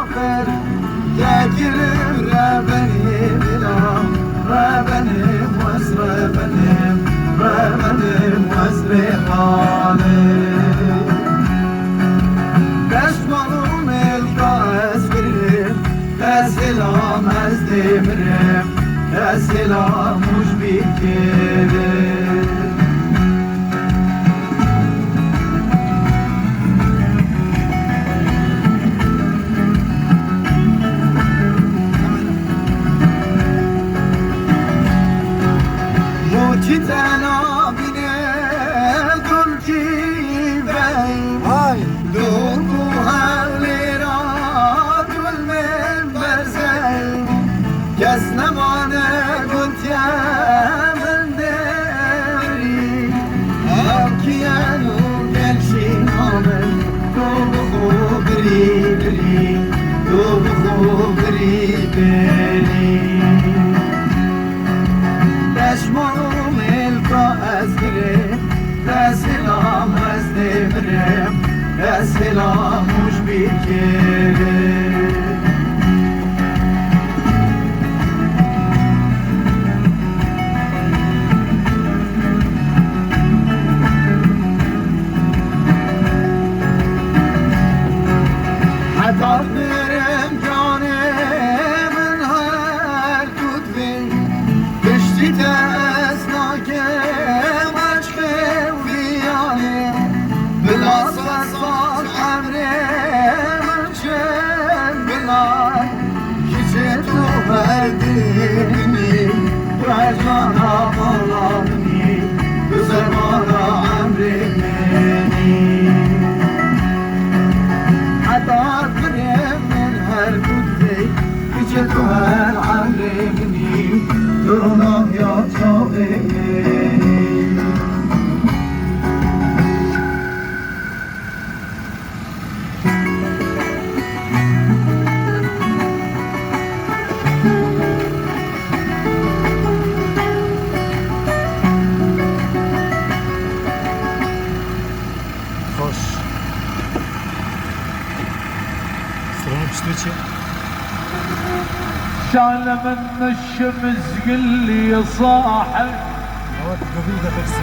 آخر تكرم ربني بلا ربني واسري حالي بشمالوم الكاس بريم السلام ازدمرم السلام مش بيكرم موتتنا بنه دلجي بين دوركوها ليرات والمنبر زين كسنمانه قلت يا من داري أبكيانو قلشي نامن دوبخو بري بري دوبخو بري بري بشموم الكاس بريم السلام ازدمرم السلام مش بيكرم حتى برم جاني من هر كتبي بشتي تسناكم عشقي وفياني بالأصفصفال حمري من شم بالله كشت وهديني وعجانا مرضني بزرمانا عمري مني حتى بريم من هالكتبي كشت وهالعمري مني ترنا يا صاحبي خوش سلام بشتريتي شال من الشمس قل لي يا صاحب هواك قبيلة بس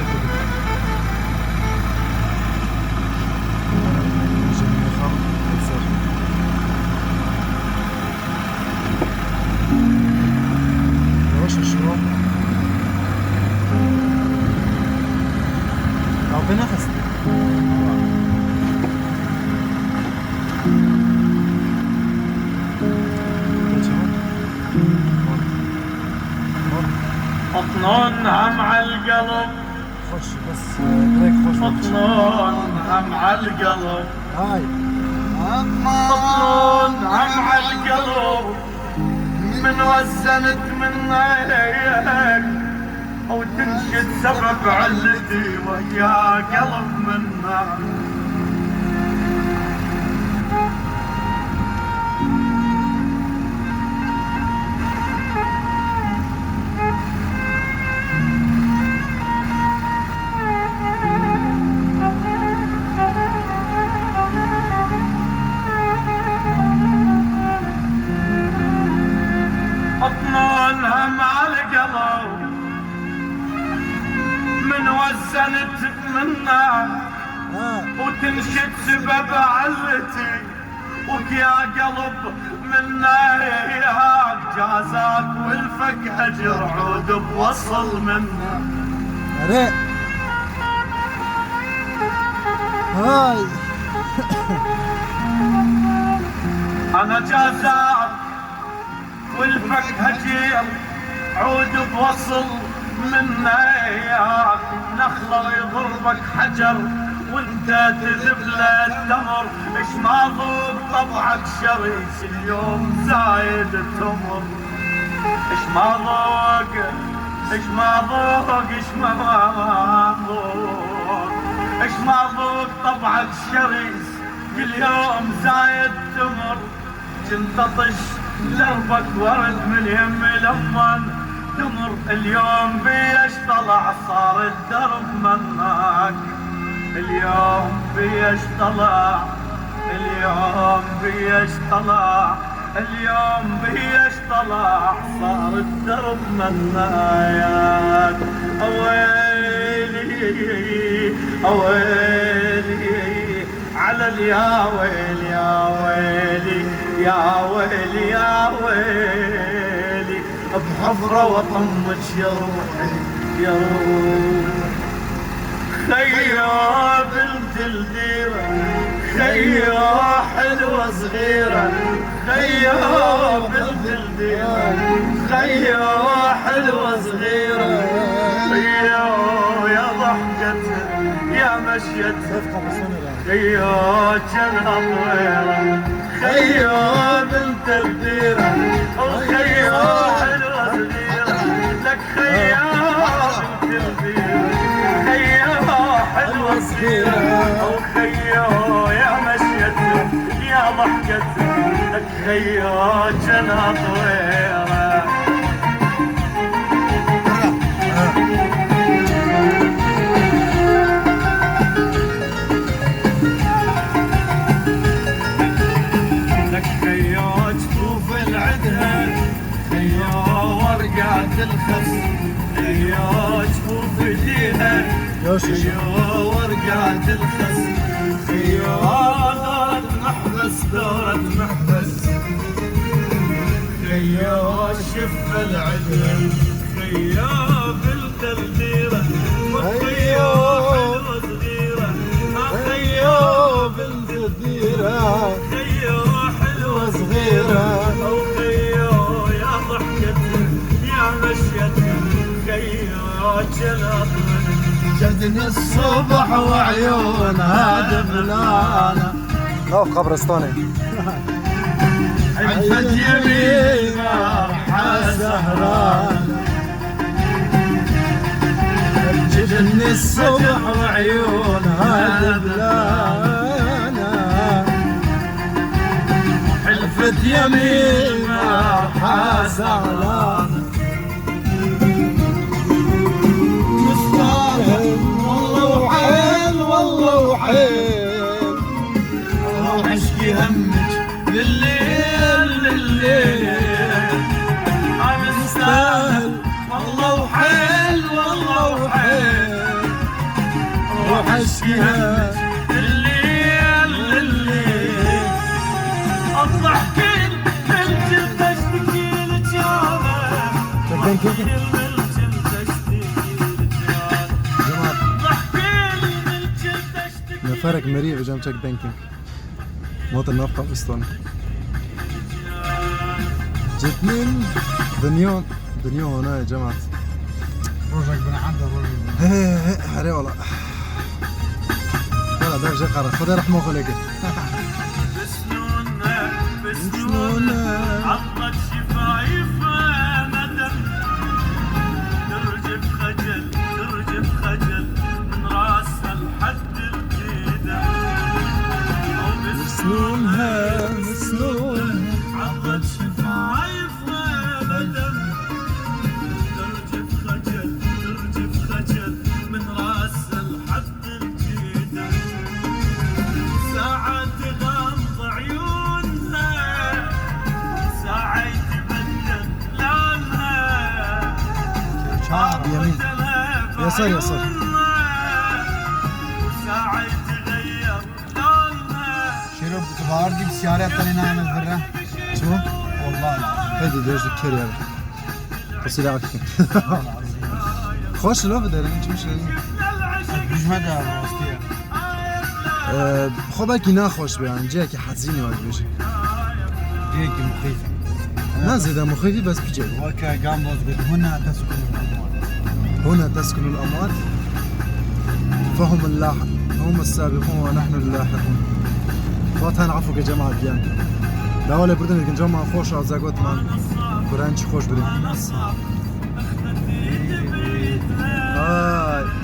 بنفس اطنون هم عالقلب خش بس بريك خش اطنون هم عالقلب هاي اطنون هم عالقلب من وزنت منك او تنشد سبب علتي ويا قلب منك اطنون هم عالقلب من وزنت منك وتنشد سبب علتي ويا قلب منك جازاك والفك هجر عود بوصل منك هاي انا جازاك والفك هجر عود بوصل منك نخلة يضربك حجر وانت تذبل التمر اش ما ضوق طبعك شريس اليوم زايد التمر اش ما ضوق اش ما ضوق اش ما ضوق اش ما ضوق طبعك شريس كل يوم زايد تمر كنت طش دربك ورد من يم لمن تمر اليوم بيش طلع صار الدرب منك اليوم بيش طلع اليوم بيش طلع اليوم بيش طلع صار الدرب منايات اويلي اويلي على اليا ويلي يا ويلي يا ويلي يا ويلي بحفرة وطمش يا روحي يا روحي خيا بنت الديرة خيا حلوة صغيرة خيا بنت الديرة خيا حلوة صغيرة خيا يا ضحكتها يا مشيتها خيا جنها طويرة خيا بنت الديرة خيا حلوة صغيرة لك خيا بنت الديرة خيا حلوة صغيرة أو خيا يا مشيتها يا ضحكتها لك خيا جنها طويرة لك خيا جفوف العدها خيا ورقات الخس خيا جفوف ايديها خيا ورقات الخس خيا دورة محبس دورة محبس خيا شف العدل خيا بالترديرة وخيا حلوة صغيرة خيا بنت الديرة خيا حلوة صغيرة أو خيا يا ضحكتها يا مشيتها خيا جلط جدني الصبح وعيونها دبلانة لا في قبرستاني عفت يمينها سهرانة جدني الصبح وعيونها دبلانة حلفت يمينها سهرانة والله وحيل والله وحيل روح اشكي همك لليل لليل عم استاهل والله وحيل والله وحيل روح اشكي همك لليل لليل الضحكين الجلد اشتكي لك يا شغالين كيف؟ فرق مريء بجام تشيك بانكينج مواطن ناف قبرستان جيت من دنيون هنا يا جماعة روجك بن عبد هري والله والله ده جاي قرار خذ رح مخه لك بسنونة عضت شفايفها ندم ترجف خجل من راسها لحد الجيدة مسنونها عضت شفايفها ندم ترجف خجل من راسها لحد الجيدة ساعة تغمض عيونها ساعة يتبدل لونها يمين يسار يسار ساعة يتغير لونها شنو بتبار دي بسيارة طلعنا عن الذرة شنو؟ والله العظيم هذه ديش الكير يعني بس لا عكس خوش لو بدر انت مش مش مدى واسطية خب اکی نخوش بیان جایی که حزینی باید بشه هيك مخيفة نه زیده مخیفی بس پیچه وكا جامبوز قد هنا تسكن الأموال هنا تسكن الأموات فهم هم السابقون ونحن اللاحقون وقتها نعرفوا كجماعة ديان لا ولا بردن كن جماعة خوش على زاقوت مان برانش خوش برين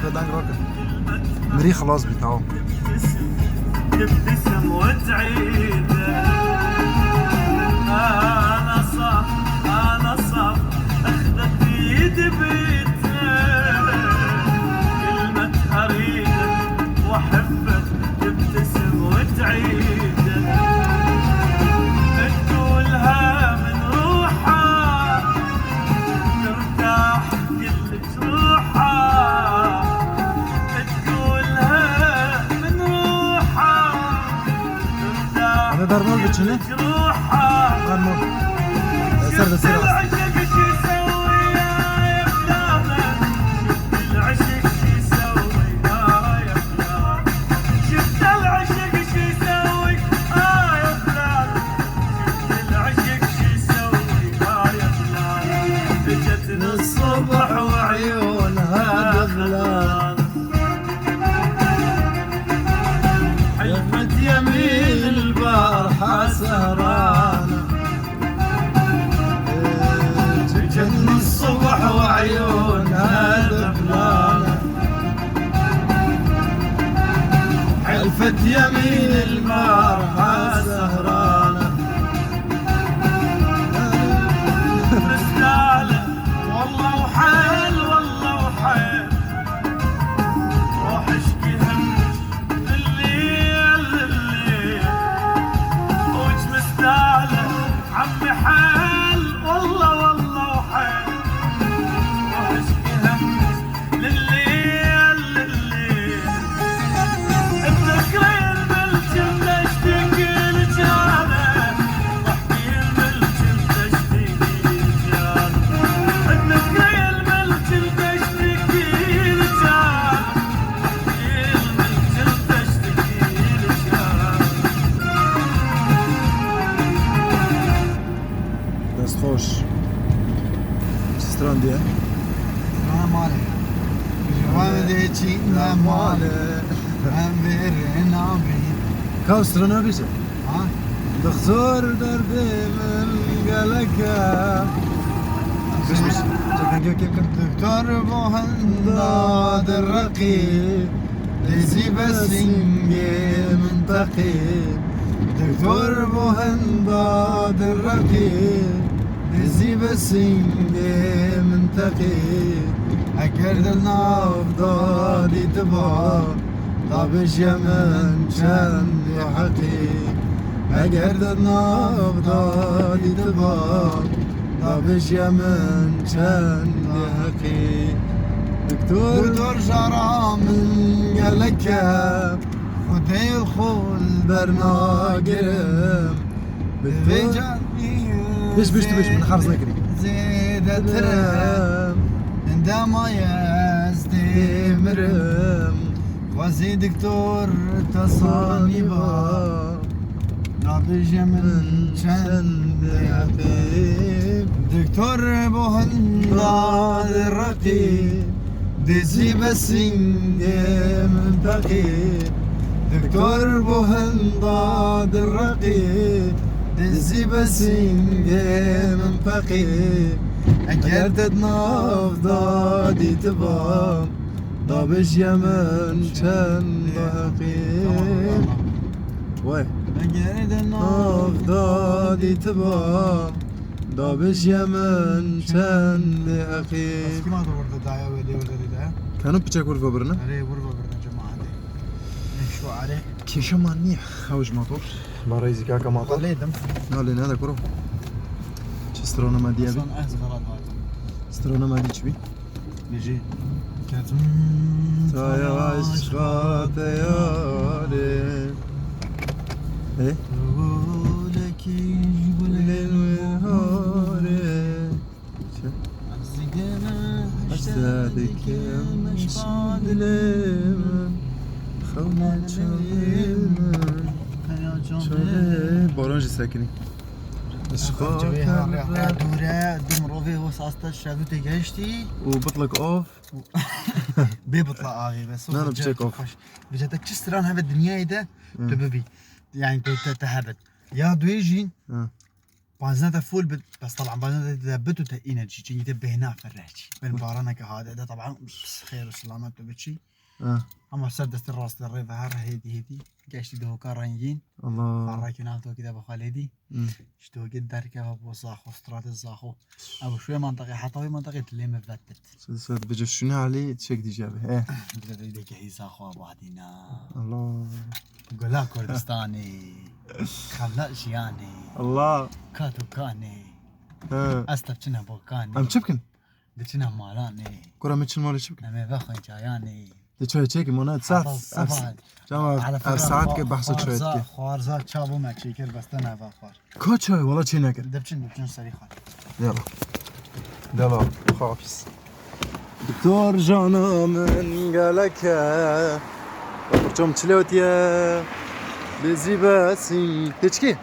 كدان روكا مري خلاص بيتاو تبتسم وتعيد انا صف اخذت يد بيتها كلمة اريدك واحبك تبتسم وتعيد روحه سرد السيرة العشق شو يسوي يا فلانة شفت العشق شو يسوي يا فلانة شفت العشق شو يسوي يا فلانة شفت العشق شو يسوي يا فلانة اجتني الصبح وعيونها دخلان حلفت يمين البارحة سهرانة جتني الصبح وعيونها دخلانة حلفت يمين البارحة سهرانة مستاهلة والله وحيل والله وحيل روح اشكي همك لليل وش مستاهلة عمي حيل والله والله وحيل روح اشكي همك لليل ابنك ليل بالجنة اشتكي لك انا وحدي بالجنة اشتكي لك انا ابنك ليل بالجنة اشتكي لك انا وحدي بالجنة اشتكي لك انا بس خوش ستراندي ها ما مالي جوادتي لا مالي أمير نابي كاو سترانا بيسا ها دكتور دردي من قلقا بس كيف دكتور مهنداد الرقيب ليزي بسنجي منطقي دكتور مهنداد الرقيب ليزي بسنجي منطقي أكرد النافضة تبا طابش يمن شان حقي أكرد النافضة تبا طابش يمن شان حقي دكتور شرع من قلكا خدي الخول برناقرم بالفجر بيش من حرز نكري زيد ترم عندما يزدي مرم وزي دكتور تصانيبا نابج من شند حبيب دكتور بوهنداد الرقيب دزي بسنج منتقي دكتور بوهنداد الرقيب دزي بسنج منتقي أكرت نافضادي تبام ضابش يمن شن حقيب وي أكرت نافضادي تبام ضابش يمن شن حقيب كما تورد دايا ولي ولا دا كانوا بتشاكل فبرنا عليه غرفة برنا جماعة دي شو عليه كيشا ماني خوج ماطور ما رئيسي كاكا ماطور عليه دم نولين هذا كرو سترونا ما ديابي أصلا أهز غلط هذا سترونا ما دي شبي بيجي كانت تايا عشقات يالي ايه لك الليل ونهاري أجسادك مش بعد ليمن خونا شايمن شايمن بارونجي ساكني اشقاق دوره دمروفي وساستا شافوتي جاشتي وبطلق اوف بيبطلع اغي بس لا، أنا بشيك أوف. بجاتك تشتران هذا الدنيا ده تببي يعني تهبط يا دويجين بازنتا فول بس طبعا بازنتا تثبت وتأينرجي تجي تبه هنا فرحتي بين بارانك هذا ده طبعا خير وسلامة تبتشي اما سدست الراس للريفة هر هيدي قاشتي دهو كارانجين الله فراكين هالتو كده بخالدي شتو قد دركة ابو صاخو سترات الزاخو ابو شوية منطقة حطوي منطقة اللي مفتت سد بجشوني علي تشيك دي جابه ايه بدأت يديك هي زاخو ابو هدينا الله قولا كردستاني خلا جياني الله كاتو كاني ها استبتنا بوكاني ام تشبكن دتنا مالاني كرة متشل مالي تشبكن نمي بخن جاياني شوي تشيكي مناد ساعة صباح جماعة ساعات كي بحث شوي تكي خوارزا چابو ما چیکر بسته نه خوار كوتشوي والله شي نكر دبچن سری خوار يلا خافس دكتور جانا من قالك برجوم تشلوت يا بزي باسي تشكي